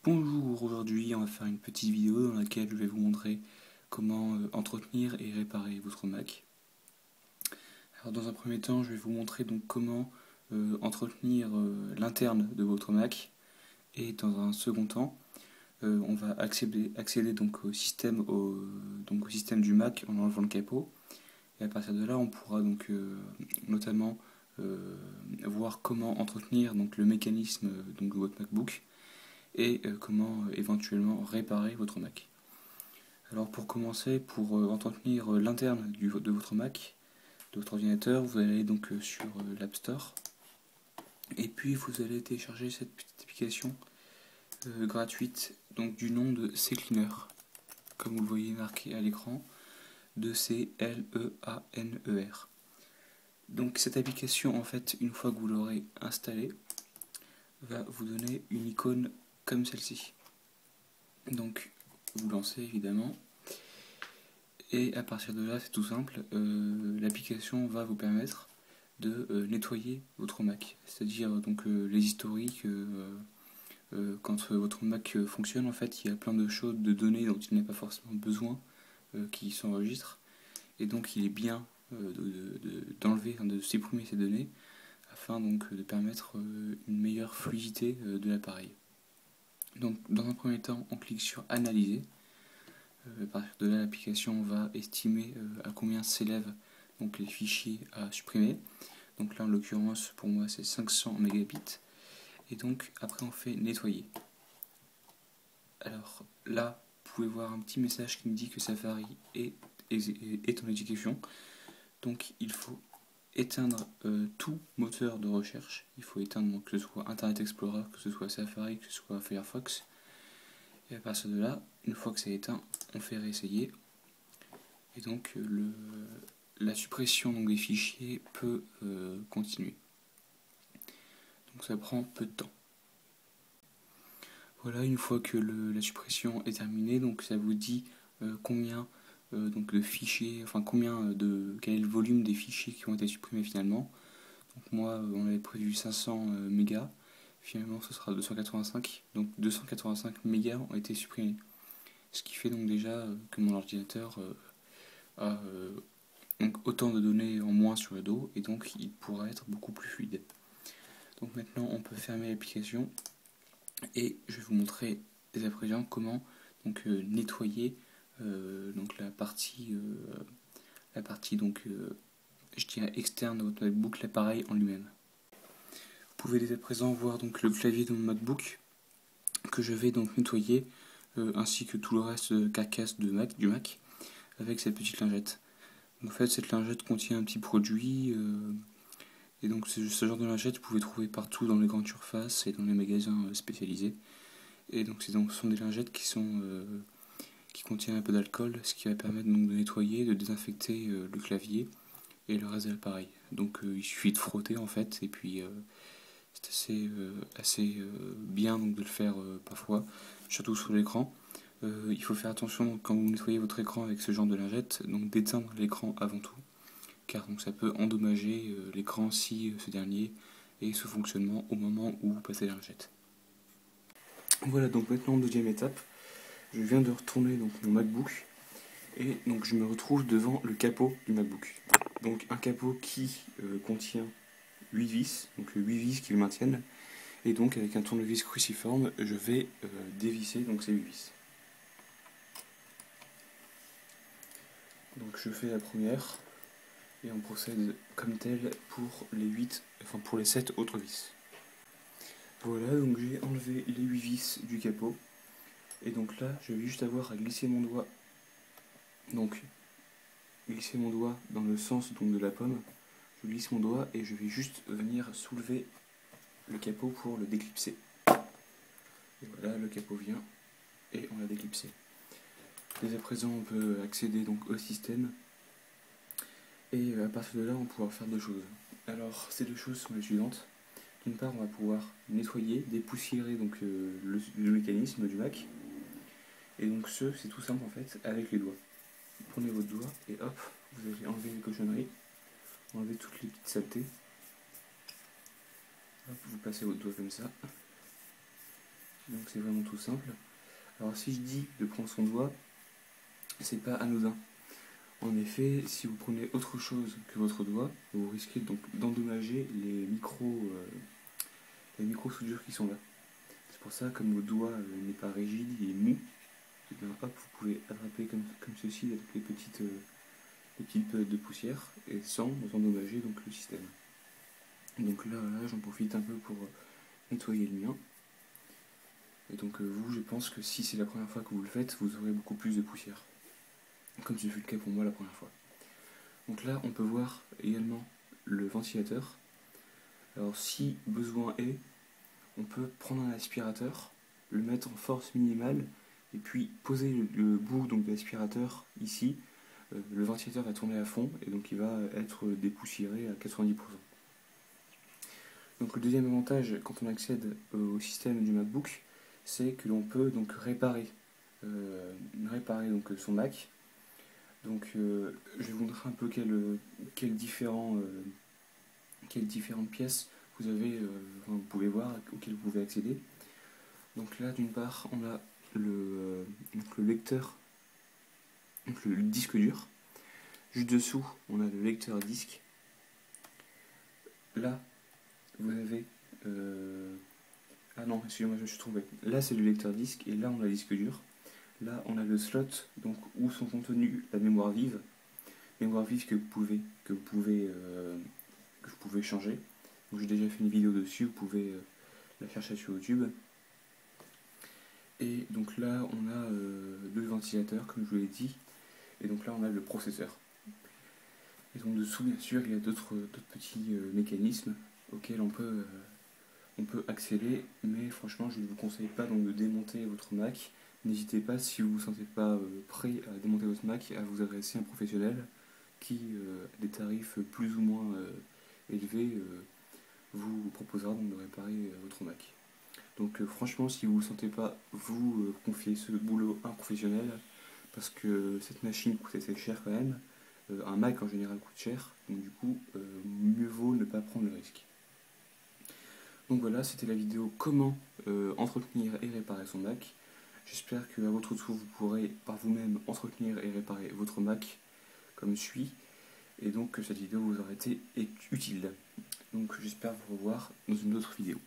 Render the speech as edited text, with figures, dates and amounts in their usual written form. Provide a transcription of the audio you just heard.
Bonjour, aujourd'hui on va faire une petite vidéo dans laquelle je vais vous montrer comment entretenir et réparer votre Mac. Alors dans un premier temps, je vais vous montrer donc comment entretenir l'interne de votre Mac, et dans un second temps, on va accéder donc au système du Mac en enlevant le capot, et à partir de là on pourra donc notamment voir comment entretenir donc le mécanisme donc, de votre MacBook, et comment éventuellement réparer votre Mac. Alors pour commencer, pour entretenir l'interne de votre Mac, de votre ordinateur, vous allez donc sur l'App Store, et puis vous allez télécharger cette petite application gratuite donc du nom de CCleaner, comme vous le voyez marqué à l'écran, de CLEANER. Donc cette application, en fait, une fois que vous l'aurez installée, va vous donner une icône comme celle-ci. Donc vous lancez évidemment, et à partir de là c'est tout simple, l'application va vous permettre de nettoyer votre Mac, c'est-à-dire donc les historiques. Quand votre Mac fonctionne, en fait il y a plein de choses, de données dont il n'a pas forcément besoin qui s'enregistrent, et donc il est bien d'enlever, de supprimer ces données afin donc de permettre une meilleure fluidité de l'appareil. Donc dans un premier temps on clique sur analyser. À partir de là, l'application va estimer à combien s'élèvent donc les fichiers à supprimer. Donc là, en l'occurrence, pour moi, c'est 500 mégabits. Et donc, après, on fait nettoyer. Alors là, vous pouvez voir un petit message qui me dit que Safari est en exécution. Donc, il faut éteindre tout moteur de recherche. Il faut éteindre, donc, que ce soit Internet Explorer, que ce soit Safari, que ce soit Firefox. Et à partir de là, une fois que c'est éteint, on fait réessayer. Et donc la suppression donc, des fichiers peut continuer. Donc ça prend peu de temps. Voilà, une fois que la suppression est terminée, donc ça vous dit combien donc de fichiers, enfin quel est le volume des fichiers qui ont été supprimés finalement. Donc moi on avait prévu 500 mégas, finalement ce sera 285, donc 285 mégas ont été supprimés. Ce qui fait donc déjà que mon ordinateur a donc autant de données en moins sur le dos, et donc il pourra être beaucoup plus fluide. Donc maintenant on peut fermer l'application, et je vais vous montrer dès à présent comment donc nettoyer donc la partie donc je dirais externe de votre MacBook, l'appareil en lui-même. Vous pouvez dès à présent voir donc le clavier de mon MacBook que je vais donc nettoyer, ainsi que tout le reste carcasse du Mac avec cette petite lingette. En fait, cette lingette contient un petit produit, et donc ce genre de lingette vous pouvez trouver partout dans les grandes surfaces et dans les magasins spécialisés. Et donc ce sont des lingettes qui contiennent un peu d'alcool, ce qui va permettre donc de nettoyer, de désinfecter le clavier et le reste de l'appareil. Donc il suffit de frotter en fait, et puis c'est assez bien donc de le faire parfois, surtout sur l'écran. Il faut faire attention donc, quand vous nettoyez votre écran avec ce genre de lingette, donc d'éteindre l'écran avant tout, car donc, ça peut endommager l'écran si ce dernier est sous fonctionnement au moment où vous passez la lingette. Voilà, donc maintenant deuxième étape, je viens de retourner donc mon MacBook, et donc je me retrouve devant le capot du MacBook. Donc un capot qui contient 8 vis, donc 8 vis qui le maintiennent, et donc avec un tournevis cruciforme, je vais dévisser donc ces 8 vis. Donc je fais la première, et on procède comme tel pour les 7 autres vis. Voilà, donc j'ai enlevé les 8 vis du capot, et donc là je vais juste avoir à glisser mon doigt, donc glisser mon doigt dans le sens donc, de la pomme. Je glisse mon doigt et je vais juste venir soulever le capot pour le déclipser. Et voilà, le capot vient et on l'a déclipsé. Dès à présent, on peut accéder donc au système, et à partir de là, on pourra faire deux choses. Alors, ces deux choses sont les suivantes. D'une part, on va pouvoir nettoyer, dépoussiérer donc le mécanisme du Mac. Et donc c'est tout simple en fait, avec les doigts. Vous prenez votre doigt et hop, vous allez enlever les cochonneries, enlever toutes les petites saletés. Hop, vous passez votre doigt comme ça. donc c'est vraiment tout simple. Alors si je dis de prendre son doigt, c'est pas anodin. En effet, si vous prenez autre chose que votre doigt, vous risquez donc d'endommager les micro-soudures qui sont là. C'est pour ça, comme votre doigt n'est pas rigide, il est mou, et bien hop, vous pouvez attraper comme ceci avec les petites pellets de poussière et sans endommager donc le système. Donc là j'en profite un peu pour nettoyer le mien. Et donc vous, je pense que si c'est la première fois que vous le faites, vous aurez beaucoup plus de poussière. Comme ce fut le cas pour moi la première fois. Donc là, on peut voir également le ventilateur. Alors si besoin est, on peut prendre un aspirateur, le mettre en force minimale, et puis poser le bout donc, de l'aspirateur ici. Le ventilateur va tourner à fond, et donc il va être dépoussiéré à 90%. Donc le deuxième avantage quand on accède au système du MacBook, c'est que l'on peut donc réparer donc, son Mac. Donc je vais vous montrer un peu quelles différentes pièces vous pouvez voir, auxquelles vous pouvez accéder. Donc là d'une part on a le lecteur, donc le disque dur. Juste dessous on a le lecteur disque. Là vous avez ah non, excusez-moi, je me suis trompé. Là c'est le lecteur disque et là on a le disque dur. Là on a le slot donc où sont contenus la mémoire vive que vous pouvez changer. Donc j'ai déjà fait une vidéo dessus, vous pouvez la chercher sur YouTube. Et donc là on a le ventilateur comme je vous l'ai dit, et donc là on a le processeur. Et donc dessous bien sûr il y a d'autres petits mécanismes auxquels on peut accéder, mais franchement je ne vous conseille pas donc de démonter votre Mac. N'hésitez pas, si vous ne vous sentez pas prêt à démonter votre Mac, à vous adresser à un professionnel qui, à des tarifs plus ou moins élevés, vous proposera donc de réparer votre Mac. Donc franchement, si vous ne sentez pas vous confier ce boulot à un professionnel, parce que cette machine coûte assez cher quand même, un Mac en général coûte cher, donc du coup, mieux vaut ne pas prendre le risque. Donc voilà, c'était la vidéo comment entretenir et réparer son Mac. J'espère qu'à votre tour, vous pourrez par vous-même entretenir et réparer votre Mac comme suit, et donc que cette vidéo vous aura été utile. Donc j'espère vous revoir dans une autre vidéo.